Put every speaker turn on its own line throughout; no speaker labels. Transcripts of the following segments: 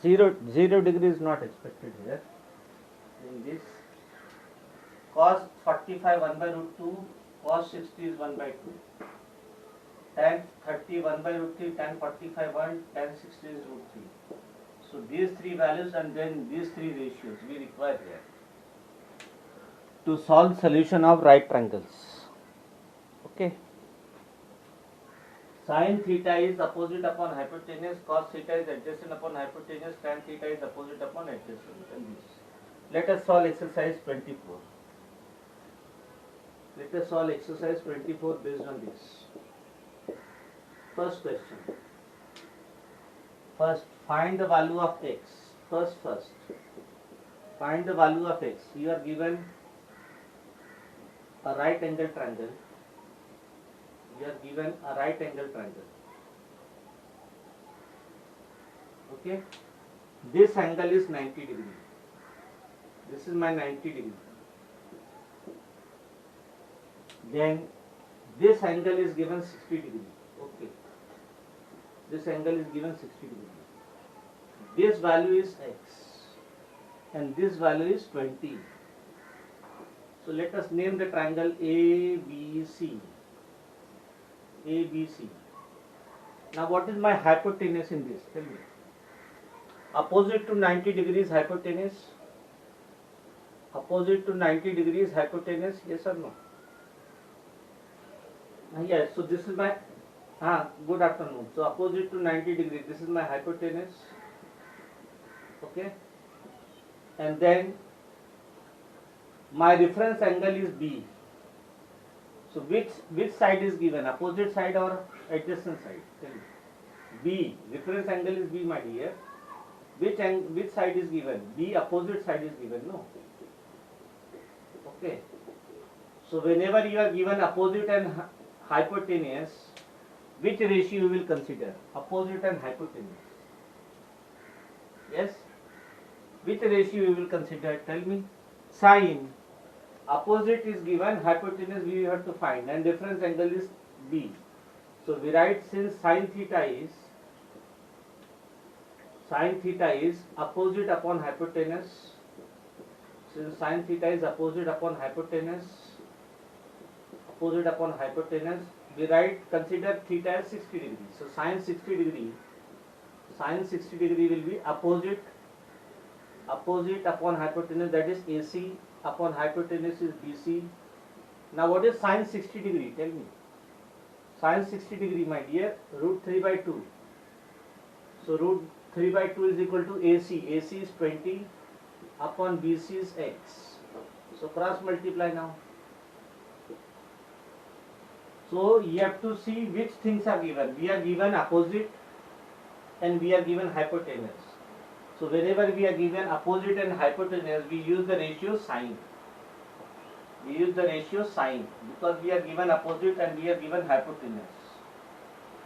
0 degree is not expected here. In this, cos 45 1 by root 2, cos 60 is 1 by 2. Tan 30 1 by root 3, tan 45 1, tan 60 is root 3. So these three values and then these three ratios we require here to solve solution of right triangles. Okay. Sin theta is opposite upon hypotenuse, cos theta is adjacent upon hypotenuse, tan theta is opposite upon adjacent. And this. Let us solve exercise 24. Let us solve exercise 24 based on this. First question. First, find the value of x. First. Find the value of x. You are given a right angle triangle. You are given a right angle triangle. Okay. This angle is 90 degree. This is my 90 degree. Then this angle is given 60 degree. Okay. This angle is given 60 degree. This value is x and this value is 20. So let us name the triangle ABC. ABC. Now what is my hypotenuse in this? Tell me. Opposite to 90 degrees hypotenuse. Opposite to 90 degrees hypotenuse, yes or no? Yes, so this is my, good afternoon. So opposite to 90 degrees, this is my hypotenuse. Okay. And then my reference angle is B. So which side is given? Opposite side or adjacent side? Tell me. B. Reference angle is B, my dear. Which side is given? B. Opposite side is given. No. Okay. So whenever you are given opposite and hypotenuse, which ratio you will consider? Opposite and hypotenuse. Yes. Which ratio you will consider? Tell me. Sine. Opposite is given, hypotenuse we have to find, and difference angle is B. So we write, since sine theta is opposite upon hypotenuse. Since sine theta is opposite upon hypotenuse, we write, consider theta as 60 degree. So sine 60 degree will be opposite upon hypotenuse, that is AC, upon hypotenuse is BC. Now what is sine 60 degree? Tell me. Sine 60 degree, my dear, root 3 by 2. So root 3 by 2 is equal to AC. AC is 20 upon BC is X. So cross multiply now. So you have to see which things are given. We are given opposite and we are given hypotenuse. So whenever we are given opposite and hypotenuse, we use the ratio sine. Because we are given opposite and we are given hypotenuse.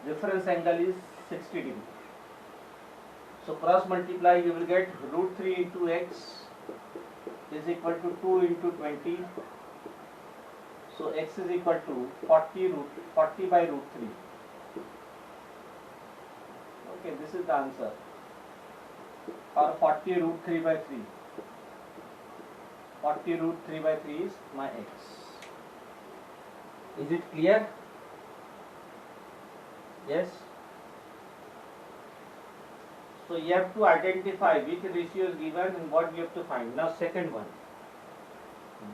Difference angle is 60 degree. So cross multiply, you will get root 3 into x is equal to 2 into 20. So x is equal to 40 by root 3. Okay, this is the answer. Or 40 root 3 by 3. 40 root 3 by 3 is my x. Is it clear? Yes. So you have to identify which ratio is given and what you have to find. Now second one.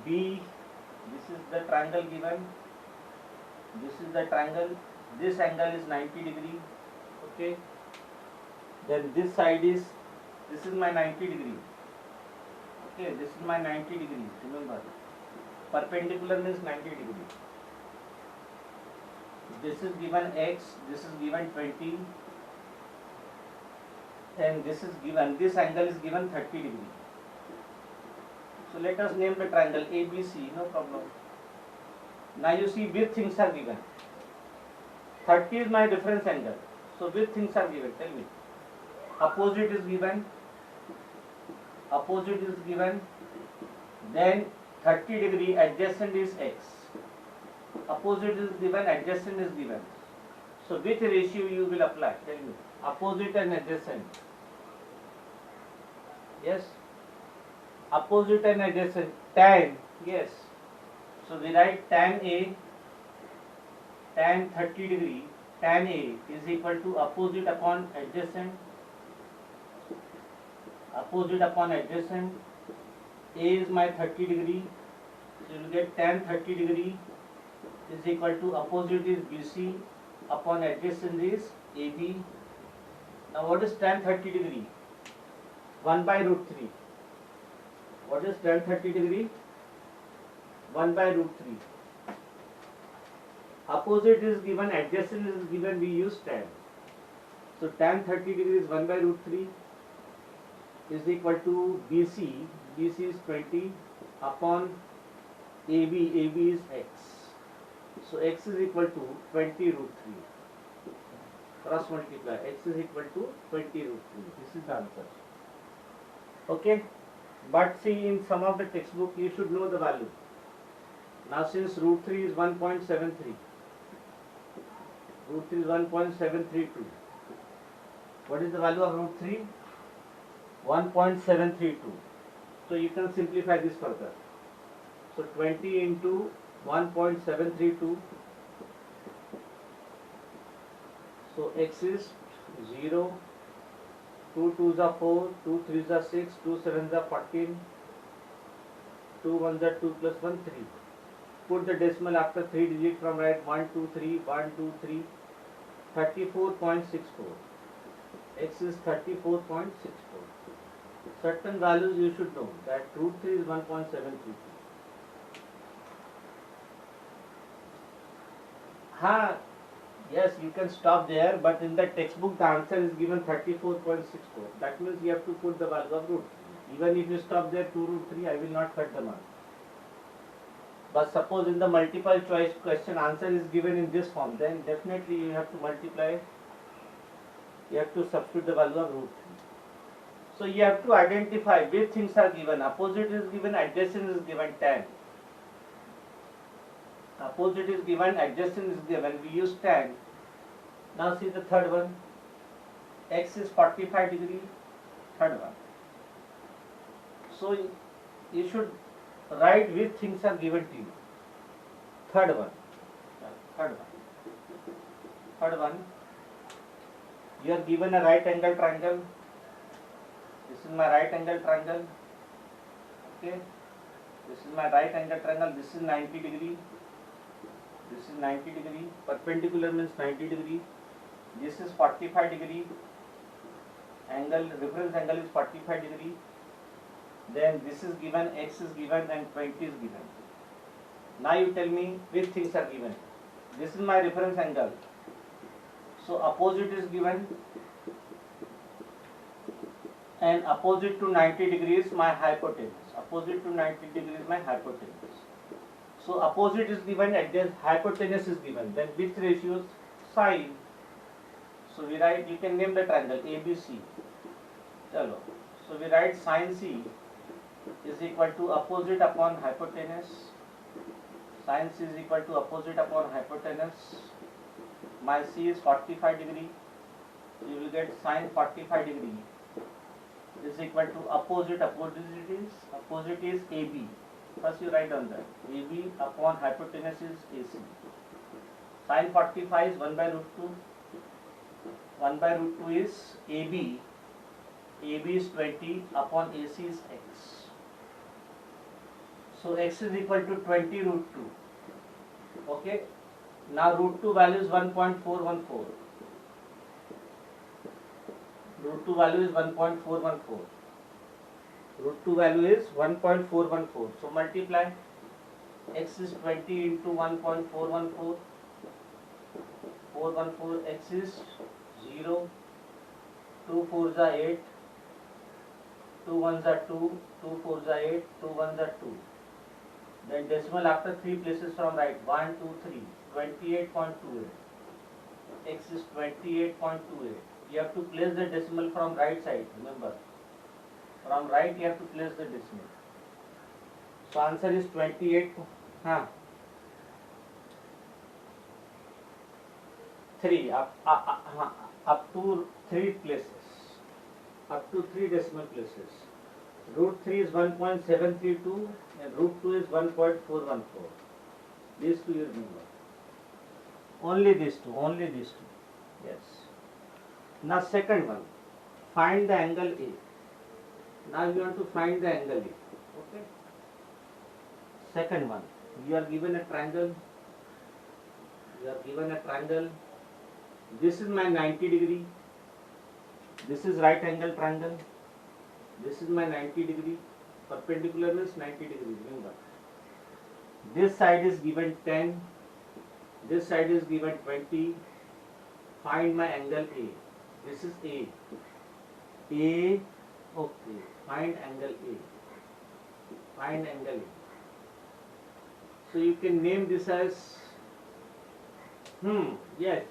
B, this is the triangle given. This is the triangle. This angle is 90 degree. Okay. Then this side is, this is my 90 degree. Okay, this is my 90 degree. Remember, perpendicular means 90 degree. This is given x, this is given 20, and this is given, this angle is given 30 degree. So let us name the triangle ABC, no problem. Now you see which things are given. 30 is my reference angle. So which things are given? Tell me. Opposite is given. Then 30 degree adjacent is x. Opposite is given, adjacent is given. So which ratio you will apply? Tell me. Opposite and adjacent. Yes. Opposite and adjacent. Tan. Yes. So we write tan A, tan 30 degree. Tan A is equal to opposite upon adjacent. Opposite upon adjacent. A is my 30 degree. So you will get tan 30 degree is equal to opposite is BC upon adjacent is AB. Now what is tan 30 degree? 1 by root 3. What is tan 30 degree? 1 by root 3. Opposite is given, adjacent is given, we use tan. So tan 30 degree is 1 by root 3 is equal to BC. BC is 20 upon AB. AB is x. So x is equal to 20 root 3. Cross multiply. X is equal to 20 root 3. This is the answer. Okay. But see, in some of the textbook you should know the value. Now since root 3 is 1.73. Root 3 is 1.732. What is the value of root 3? 1.732. So you can simplify this further. So 20 into 1.732. So x is 0, 2 2s are 4, 2 3s are 6, 2 7s are 14, 2 1s are 2 plus 1 3. Put the decimal after 3 digit from right, 1 2 3, 1 2 3, 34.64. X is 34.64. Certain values you should know that root 3 is 1.732. Yes, you can stop there, but in the textbook the answer is given 34.64. That means you have to put the value of root 3. Even if you stop there 2 root 3, I will not cut the mark. But suppose in the multiple choice question answer is given in this form, then definitely you have to multiply, you have to substitute the value of root 3. So you have to identify which things are given. Opposite is given, adjacent is given, tan. Opposite is given, adjacent is given, we use tan. Now see the third one. X is 45 degree, third one. So you should write which things are given to you. Third one. You are given a right angle triangle. This is my right angle triangle. Okay. This is my right angle triangle. This is 90 degree. This is 90 degree. Perpendicular means 90 degree. This is 45 degree. Angle, reference angle is 45 degree. Then this is given, x is given, and 20 is given. Now you tell me which things are given. This is my reference angle. So opposite is given, and opposite to 90 degrees my hypotenuse. Opposite to 90 degrees my hypotenuse. So opposite is given, hypotenuse is given. Then which ratios? Sine. So we write, you can name the triangle ABC. Chalo. So we write sine C is equal to opposite upon hypotenuse. Sine C is equal to opposite upon hypotenuse. My C is 45 degree. You will get sine 45 degree is equal to opposite. Opposite is AB. First you write on that. AB upon hypotenuse is AC. Sine 45 is 1 by root 2. 1 by root 2 is AB. AB is 20 upon AC is x. So x is equal to 20 root 2. Okay. Now root 2 value is 1.414. Root 2 value is 1.414. Root 2 value is 1.414. So multiply. X is 20 into 1.414. 414, x is 0. 2 4s are 8. 2 1s are 2. 2 4s are 8. 2 1s are 2. Then decimal after 3 places from right. 1 2 3. 28.28. X is 28.28. You have to place the decimal from right side. Remember, from right you have to place the decimal. So answer is 28. 3 up to 3 places. Up to 3 decimal places. Root 3 is 1.732 and root 2 is 1.414. These two you remember. Only these two, only these two. Yes. Now second one, find the angle A. Now you want to find the angle A. Okay. Second one, you are given a triangle. You are given a triangle. This is my 90 degree. This is right angle triangle. This is my 90 degree. Perpendicular means 90 degree. Remember. This side is given 10. This side is given 20. Find my angle A. This is A. A. Okay. Find angle A. Find angle A. So you can name this as yes.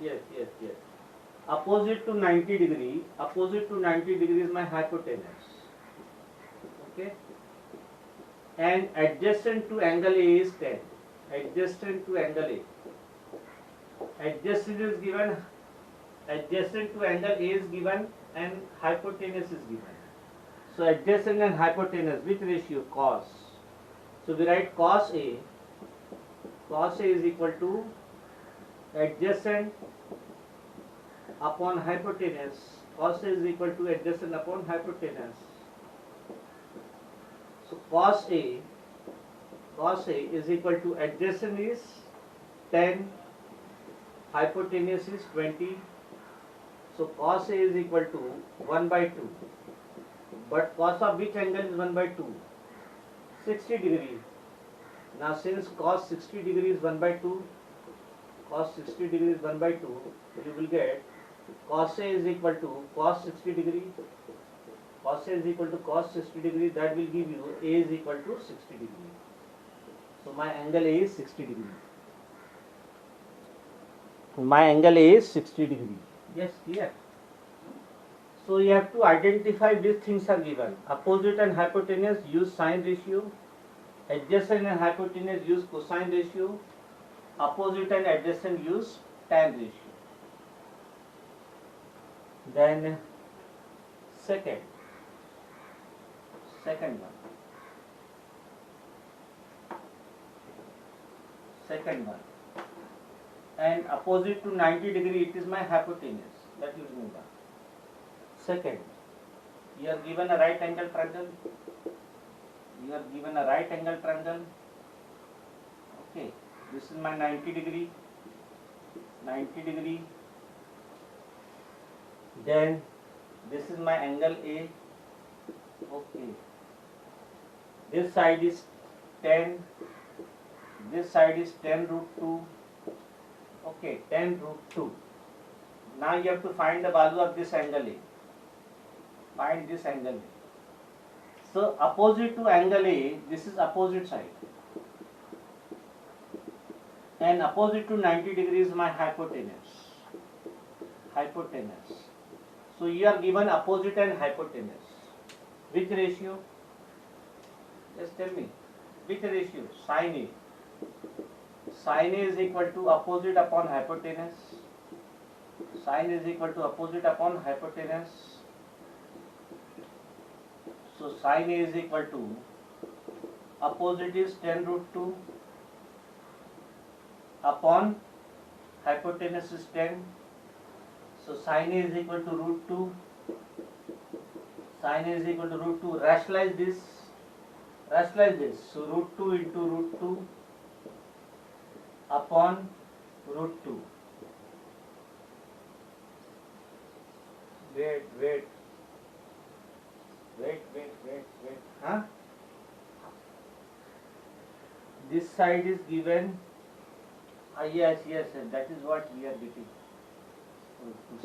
Opposite to 90 degree. Opposite to 90 degree is my hypotenuse. Okay. And adjacent to angle A is 10. Adjacent to angle A. Adjacent is given. Adjacent to angle A is given and hypotenuse is given. So adjacent and hypotenuse, which ratio? Cos. So we write cos A. Cos A is equal to adjacent upon hypotenuse. Cos A is equal to adjacent upon hypotenuse. So cos A is equal to adjacent is 10, hypotenuse is 20. So cos A is equal to 1 by 2. But cos of which angle is 1 by 2? 60 degree. Now since cos 60 degree is 1 by 2, cos 60 degree is 1 by 2, you will get cos A is equal to cos 60 degree. Cos A is equal to cos 60 degree. That will give you A is equal to 60 degree. So my angle A is 60 degree. My angle A is 60 degree. Yes, clear. So you have to identify which things are given. Opposite and hypotenuse, use sine ratio. Adjacent and hypotenuse, use cosine ratio. Opposite and adjacent, use tan ratio. Then second one. And opposite to 90 degree, it is my hypotenuse. That you remember. Second, you are given a right angle triangle. Okay, this is my 90 degree. Then this is my angle A. Okay, this side is 10. This side is 10 root 2. Okay, 10 root 2. Now you have to find the value of this angle A. Find this angle A. So opposite to angle A, this is opposite side. And opposite to 90 degrees is my hypotenuse. So you are given opposite and hypotenuse. Which ratio? Just tell me. Which ratio? Sin A. Sin A is equal to opposite upon hypotenuse. Sin is equal to opposite upon hypotenuse. So sin A is equal to opposite is 10 root 2 upon hypotenuse is 10. So sin A is equal to root 2. Sin A is equal to root 2. Rationalize this. So root 2 into root 2 upon root 2. Wait. Huh? This side is given. Yes, that is what we are getting.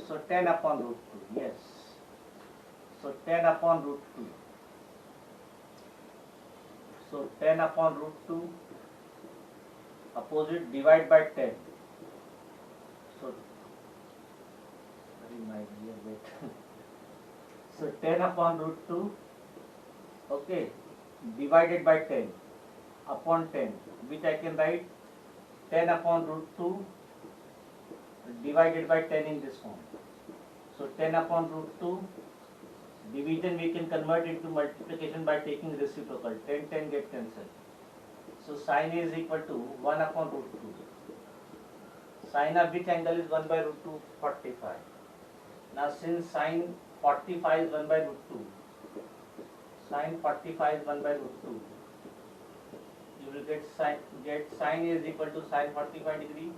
So 10 upon root 2. Yes. So 10 upon root 2. So 10 upon root 2. Opposite divide by 10. So, so 10 upon root 2. Okay. Divided by 10 upon 10, which I can write 10 upon root 2 divided by 10 in this form. So 10 upon root 2 Division we can convert into multiplication by taking reciprocal. 10, 10 get cancelled. So sin A is equal to 1 upon root 2. Sin of which angle is 1 by root 2? 45. Now since sin 45 is 1 by root 2, sin 45 is 1 by root 2, you will get sin A is equal to sin 45 degree.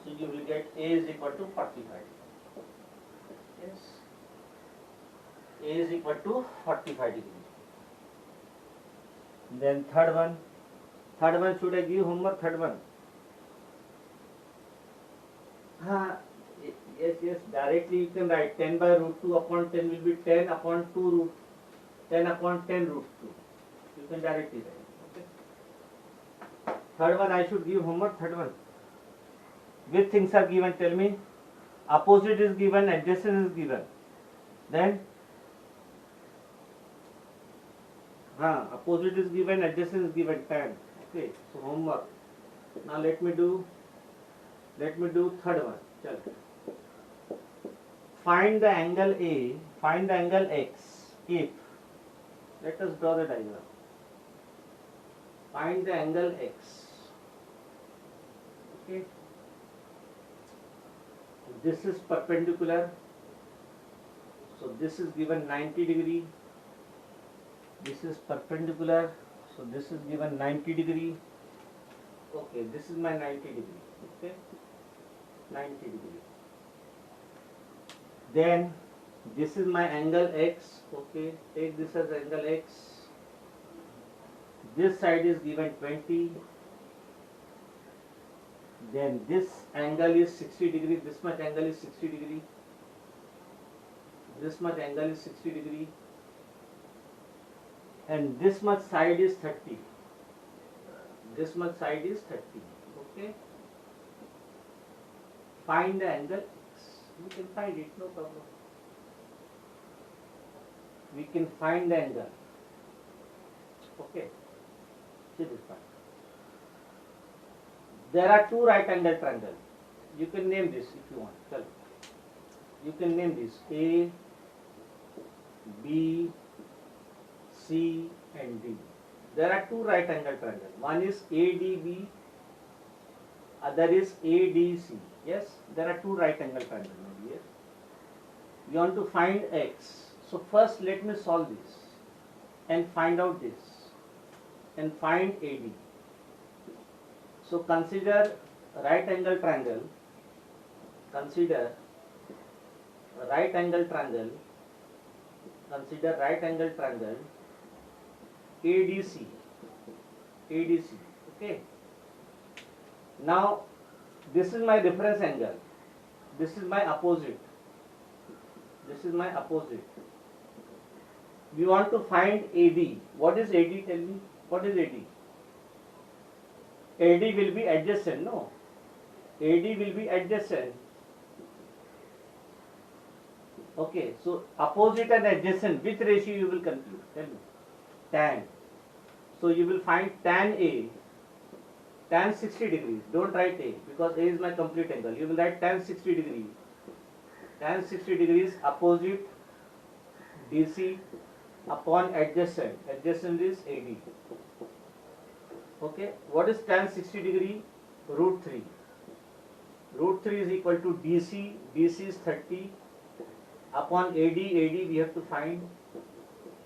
So you will get A is equal to 45. Yes. A is equal to 45 degree. Then third one should I give homework? Third one. Yes, directly you can write 10 by root 2 upon 10 will be 10 upon 2 root 10 upon 10 root 2. You can directly write. Okay. Third one I should give homework. Third one. Which things are given? Tell me. Opposite is given, adjacent is given. Then opposite is given, adjacent is given, tan. Okay, so homework. Now let me do third one. Chal. Find the angle A, find the angle X if, let us draw the diagram. Find the angle X. Okay. This is perpendicular. So this is given 90 degree. This is perpendicular. So this is given 90 degree. Okay, this is my 90 degree. Okay, 90 degree. Then this is my angle X. Okay, take this as angle X. This side is given 20. Then this angle is 60 degree. This much angle is 60 degree. This much angle is 60 degree. And this much side is 30. This much side is 30. Okay. Find the angle X. We can find it, no problem. We can find the angle. Okay. See this part. There are two right angle triangles. You can name this if you want. Tell. You can name this A, B, C and D. There are two right angle triangles. One is ADB, other is ADC. Yes, there are two right angle triangles. Yes. You want to find X. So first let me solve this and find out this and find AD. So consider right angle triangle. Consider right angle triangle. Consider right angle triangle ADC. ADC. Okay. Now this is my reference angle. This is my opposite. This is my opposite. We want to find AD. What is AD? Tell me. What is AD? AD will be adjacent, no? AD will be adjacent. Okay, so opposite and adjacent, which ratio you will compute? Tell me. Tan. So you will find tan A, tan 60 degrees. Don't write A because A is my complete angle. You will write tan 60 degrees. Tan 60 degrees opposite DC upon adjacent. Adjacent is AD. Okay, what is tan 60 degree? Root 3. Root 3 is equal to DC. DC is 30 upon AD. AD we have to find.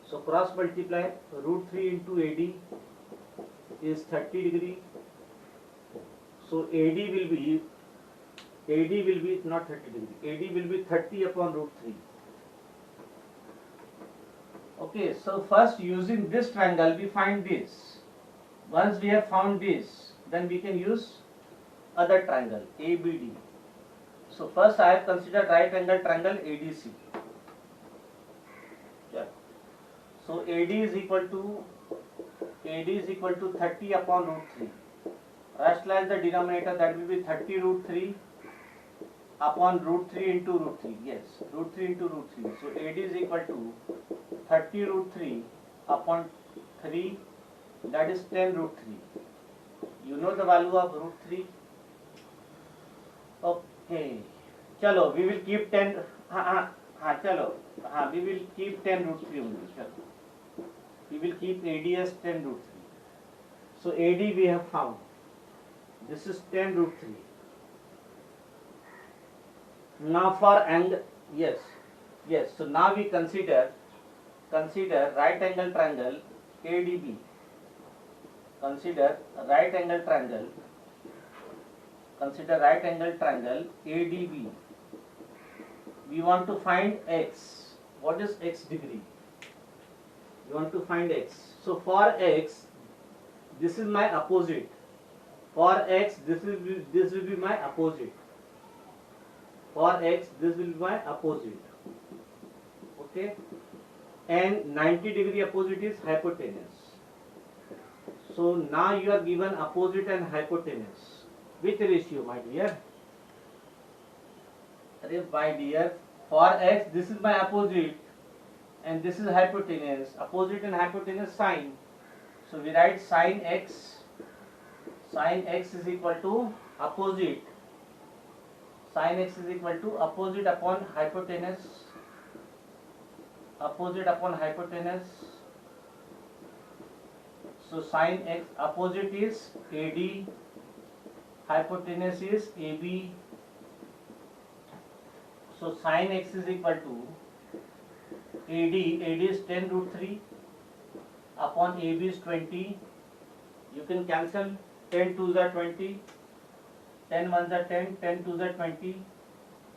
So cross multiply. Root 3 into AD is 30 degree. So AD will be not 30 degree. AD will be 30 upon root 3. Okay, so first using this triangle we find this. Once we have found this, then we can use other triangle ABD. So first I have considered right angle triangle ADC. Yeah. So AD is equal to 30 upon root 3. Rationalize the denominator, that will be 30 root 3 upon root 3 into root 3. Yes, root 3 into root 3. So AD is equal to 30 root 3 upon 3, that is 10 root 3. You know the value of root 3? Okay. Chalo, we will keep 10. हाँ चलो, हाँ we will keep 10 root 3 only. चलो, we will keep AD as 10 root 3. So AD we have found. This is 10 root 3. Now for angle, yes, yes. So now we consider right angle triangle ADB. Consider right angle triangle. Consider right angle triangle ADB. We want to find x. What is x degree? We want to find x. So for x, this is my opposite. For x, this will be my opposite. For x, this will be my opposite. Okay. And 90 degree opposite is hypotenuse. So now you are given opposite and hypotenuse. Which ratio, my dear? My dear, for x, this is my opposite and this is hypotenuse. Opposite and hypotenuse sine. So we write sine x. Sine x is equal to opposite. Sine x is equal to opposite upon hypotenuse. Opposite upon hypotenuse. So sine x opposite is AD. Hypotenuse is AB. So sine x is equal to AD. AD is 10 root 3 upon AB is 20. You can cancel 10 2s are 20. 10 1s are 10. 10 2s are 20.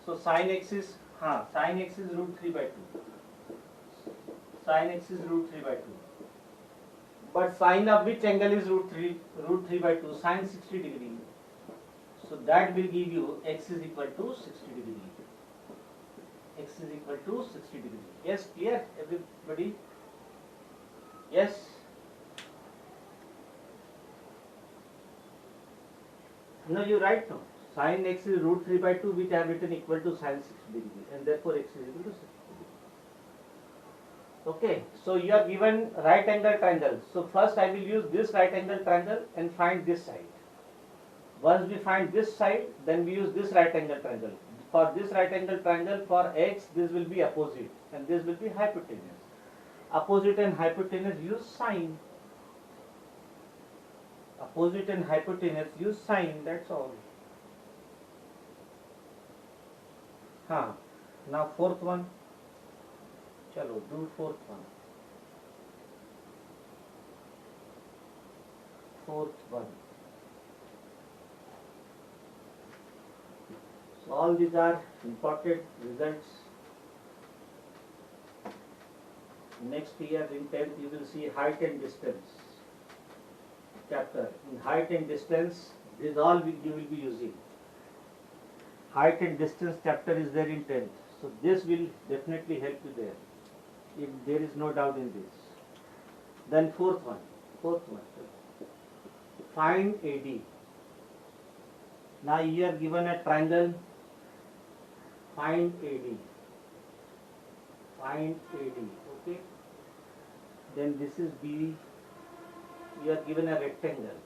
So sine x is root 3 by 2. Sine x is root 3 by 2. But sine of which angle is root 3? Root 3 by 2. Sine 60 degree. So that will give you x is equal to 60 degree. X is equal to 60 degree. Yes, clear everybody? Yes? No, you write no. Sin x is root 3 by 2, which I have written equal to sin 60 degree, and therefore x is equal to 60 degree. Okay, so you are given right angle triangle. So first I will use this right angle triangle and find this side. Once we find this side, then we use this right angle triangle. For this right angle triangle, for x, this will be opposite and this will be hypotenuse. Opposite and hypotenuse use sine. Opposite and hypotenuse use sine, that's all. Now fourth one. Chalo, do fourth one. Fourth one. So all these are important results. Next year in 10th you will see height and distance chapter. In height and distance, this all you will be using. Height and distance chapter is there in 10th. So this will definitely help you there. If there is no doubt in this. Then fourth one. Find AD. Now you are given a triangle. Find AD. Okay. Then this is B. You are given a rectangle.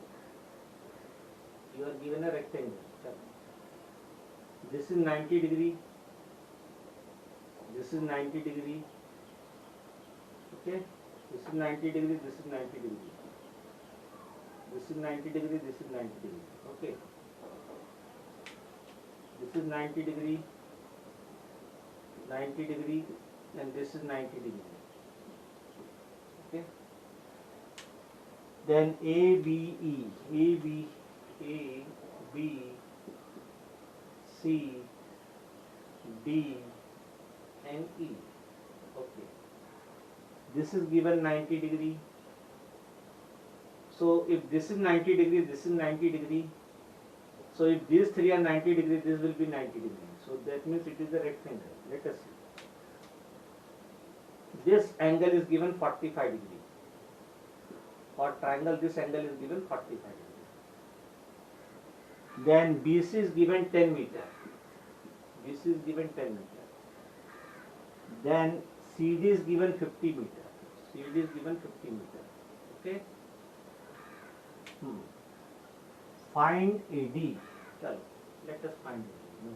This is 90 degree. This is 90 degree. Okay. This is 90 degree. This is 90 degree. This is 90 degree. This is 90 degree. Okay. This is 90 degree. 90 degree, and this is 90 degree. Okay. Then A, B, C, D, and E. Okay. This is given 90 degree. So if this is 90 degree, this is 90 degree. So if these three are 90 degree, this will be 90 degree. So that means it is a rectangle. Let us see. This angle is given 45 degree. For triangle, this angle is given 45 degree. Then BC is given 10 meter. Then CD is given 50 meter. Okay. Find AD. Let us find AD.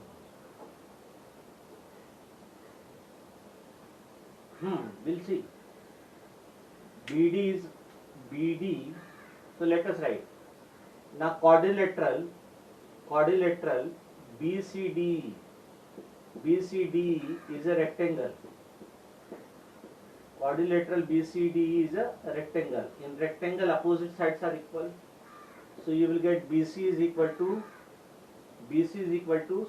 We'll see. BD is BD. So let us write. Now quadrilateral BCD. BCD is a rectangle. Quadrilateral BCD is a rectangle. In rectangle, opposite sides are equal. So you will get BC is equal to,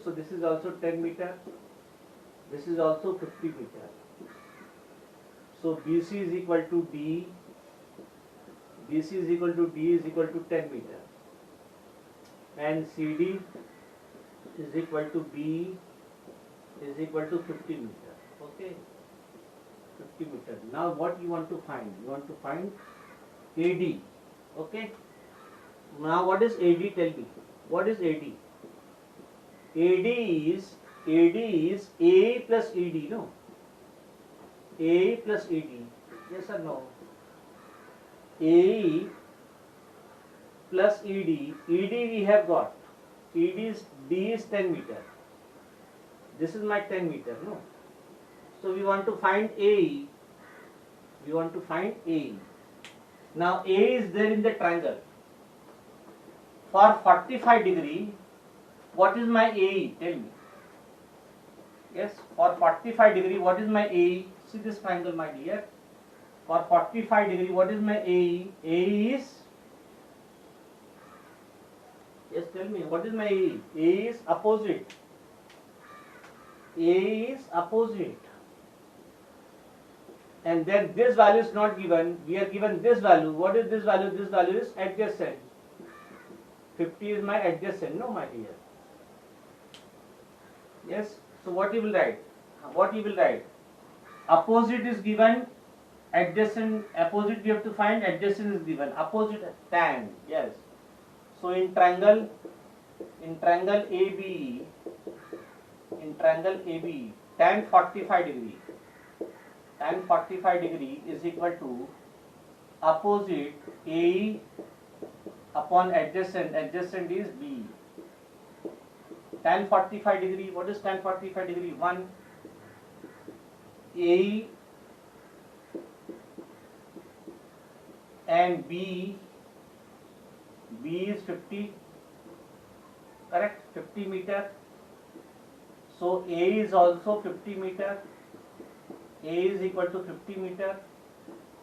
so this is also 10 meter. This is also 50 meter. So BC is equal to D. BC is equal to D is equal to 10 meter. And CD is equal to B is equal to 50 meter. Okay. 50 meter. Now what you want to find? You want to find AD. Okay. Now what is AD? Tell me. What is AD? AD is A plus ED. No. A plus ED. Yes or no? A plus ED. ED we have got. ED is D is 10 meter. This is my 10 meter. No. So we want to find AE. We want to find AE. Now A is there in the triangle. For 45 degree, what is my AE? Tell me. Yes, for 45 degree, what is my AE? See this triangle, my dear. For 45 degree, what is my AE? AE is, yes, tell me, what is my AE? AE is opposite. AE is opposite. And then this value is not given. We are given this value. What is this value? This value is adjacent. 50 is my adjacent. No, my dear. Yes. So what you will write? What you will write? Opposite is given. Adjacent. Opposite we have to find. Adjacent is given. Opposite tan. Yes. So in triangle AB. In triangle AB, tan 45 degree. Tan 45 degree is equal to opposite AE upon adjacent. Adjacent is B. Tan 45 degree. What is tan 45 degree? 1. AE and B. B is 50. Correct? 50 meter. So A is also 50 meter. A is equal to 50 meter.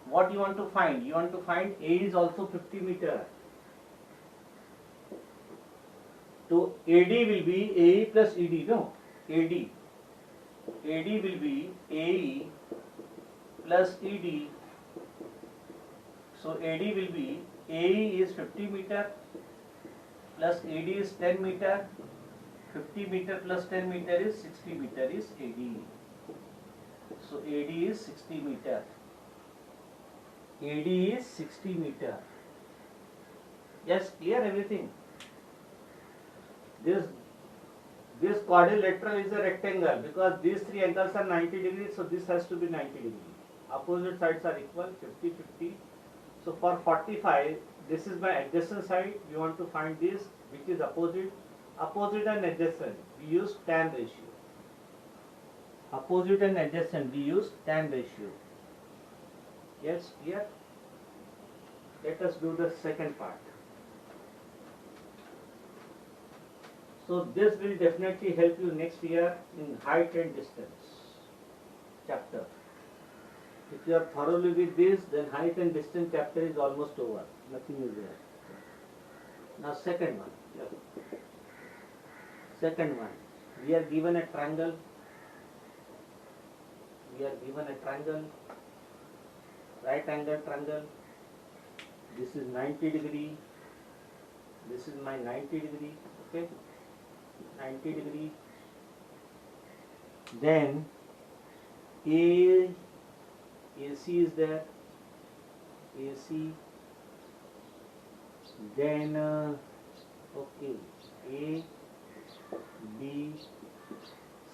What you want to find? You want to find A is also 50 meter. So AD will be AE plus ED. No, AD. AD will be AE plus ED. So AD will be AE is 50 meter plus AD is 10 meter. 50 meter plus 10 meter is 60 meter is AD. So AD is 60 meter. AD is 60 meter. Yes, clear everything. This quadrilateral is a rectangle because these three angles are 90 degrees, so this has to be 90 degrees. Opposite sides are equal, 50, 50. So for 45, this is my adjacent side. We want to find this, which is opposite. Opposite and adjacent, we use tan ratio. Opposite and adjacent, we use tan ratio. Yes, clear? Let us do the second part. So this will definitely help you next year in height and distance chapter. If you are thoroughly with this, then height and distance chapter is almost over. Nothing is there. Now second one. Yeah. Second one. We are given a triangle. We are given a triangle. Right angle triangle. This is 90 degree. This is my 90 degree. Okay. 90 degree. Then AC is there. AC. Then okay. A, B,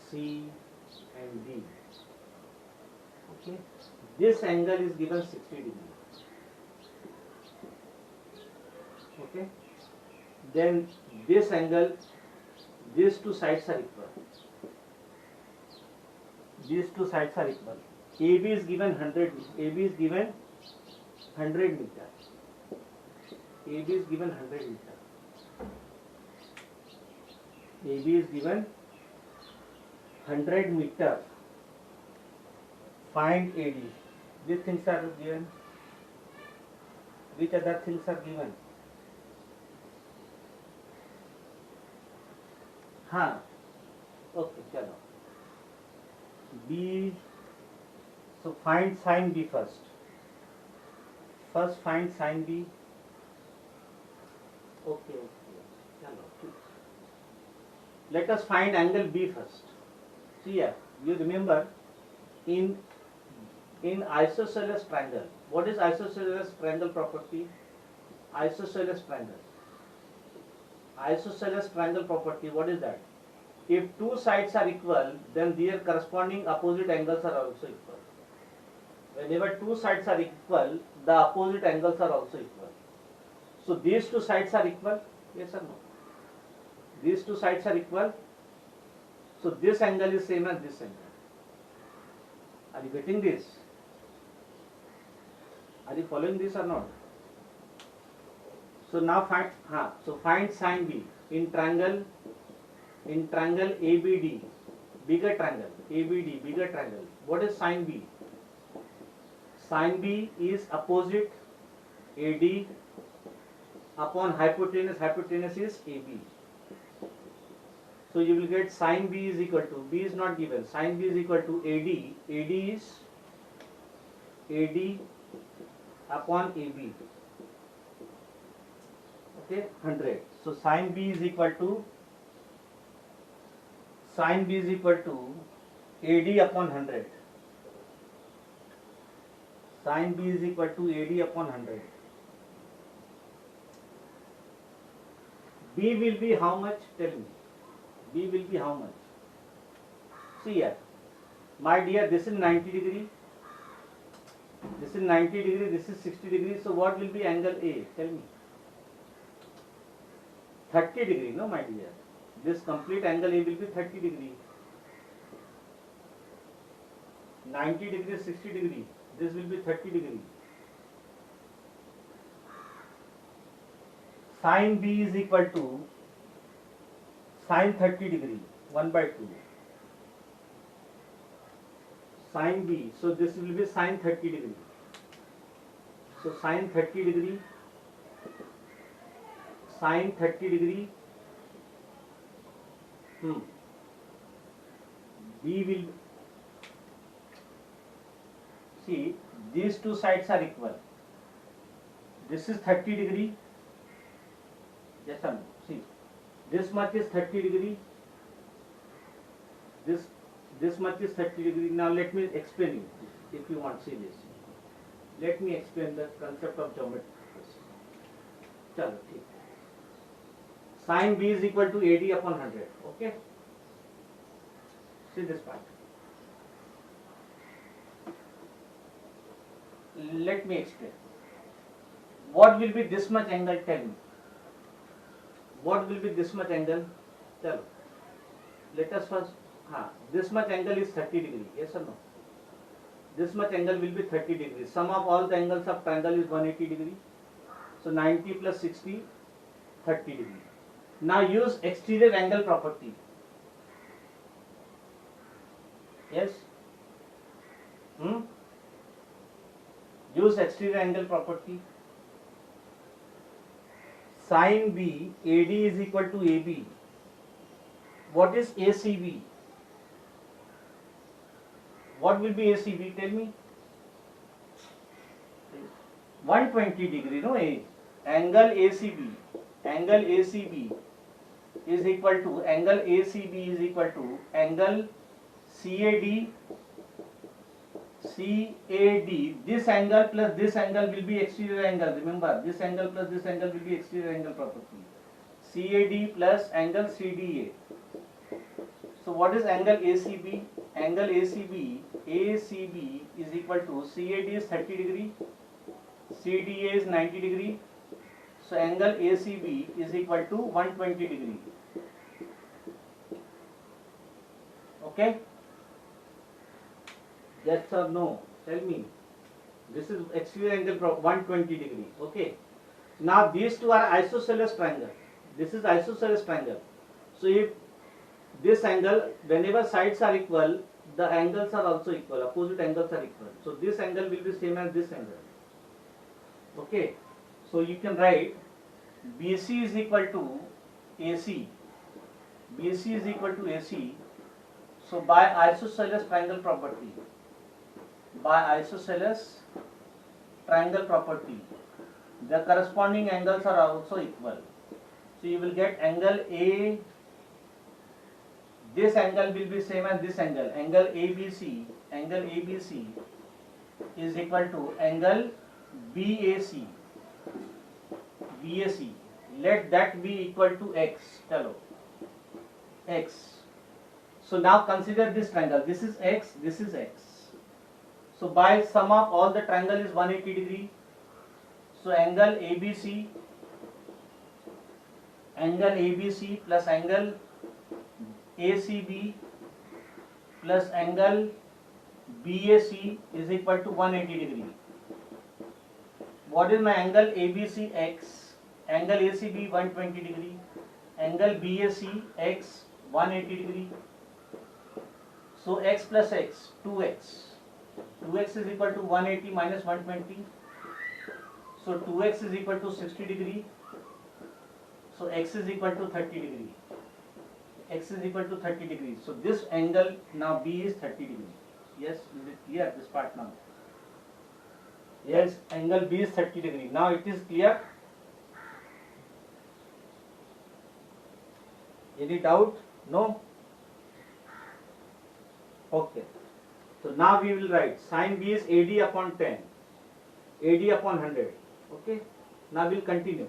C and D. Okay. This angle is given 60 degree. Okay. Then this angle, these two sides are equal. These two sides are equal. AB is given 100. AB is given 100 meter. AB is given 100 meter. AB is given 100 meter. Find AD. These things are given. Which other things are given? हाँ, okay, चलो. B. So find sin B first. First find sin B. Okay. Chalo. Let us find angle B first. See here, you remember in isosceles triangle. What is isosceles triangle property? Isosceles triangle. Isosceles triangle property. What is that? If two sides are equal, then their corresponding opposite angles are also equal. Whenever two sides are equal, the opposite angles are also equal. So these two sides are equal. Yes or no? These two sides are equal. So this angle is same as this angle. Are you getting this? Are you following this or not? So now find sin B in triangle ABD, bigger triangle ABD, bigger triangle. What is sin B? Sin B is opposite AD upon hypotenuse. Hypotenuse is AB. So you will get sin B is equal to, B is not given, sin B is equal to AD. AD is AD upon AB. Okay, 100. So sin B is equal to AD upon 100. Sin B is equal to AD upon 100. B will be how much? Tell me. B will be how much? See here. My dear, this is 90 degree. This is 90 degree. This is 60 degree. So what will be angle A? Tell me. 30 degree, no, my dear. This complete angle A will be 30 degree. 90 degree, 60 degree. This will be 30 degree. Sin B is equal to sin 30 degree, 1 by 2. Sin B, so this will be sin 30 degree. So sin 30 degree, sin 30 degree, B will, see, these two sides are equal. This is 30 degree. Yes or no? See, this much is 30 degree. This much is 30 degree. Now let me explain you, if you want to see this. Let me explain the concept of geometry. Chalo, ठीक. Sin B is equal to AD upon 100. Okay. See this part. Let me explain. What will be this much angle? Tell me. What will be this much angle? Tell. Let us first. This much angle is 30 degree. Yes or no? This much angle will be 30 degree. Sum of all the angles of triangle is 180 degree. So 90 plus 60, 30 degree. Now use exterior angle property. Yes? Use exterior angle property. Sin B, AD is equal to AB. What is ACB? What will be ACB? Tell me. 120 degree, no? Angle ACB. Angle ACB is equal to, angle ACB is equal to angle CAD. This angle plus this angle will be exterior angle. Remember, this angle plus this angle will be exterior angle property. CAD plus angle CDA. So what is angle ACB? Angle ACB is equal to, CAD is 30 degree, CDA is 90 degree. So angle ACB is equal to 120 degree. Okay. Yes or no? Tell me. This is exterior angle 120 degree. Okay. Now these two are isosceles triangle. This is isosceles triangle. So if this angle, whenever sides are equal, the angles are also equal. Opposite angles are equal. So this angle will be same as this angle. Okay. So you can write BC is equal to AC. BC is equal to AC. So by isosceles triangle property, the corresponding angles are also equal. So you will get angle A, this angle will be same as this angle. Angle ABC is equal to angle BAC. Let that be equal to X. Chalo. X. So now consider this triangle. This is X, this is X. So by sum of all the triangle is 180 degree. So angle ABC plus angle ACB plus angle BAC is equal to 180 degree. What is my angle ABC? X. Angle ACB 120 degree. Angle BAC X 180 degree. So X plus X 2X. 2X is equal to 180 minus 120. So 2X is equal to 60 degree. So X is equal to 30 degree. So this angle now B is 30 degree. Yes, is it clear this part now? Yes, angle B is 30 degree. Now it is clear. Any doubt? No? Okay. So now we will write sin B is AD upon 10. AD upon 100. Okay. Now we will continue.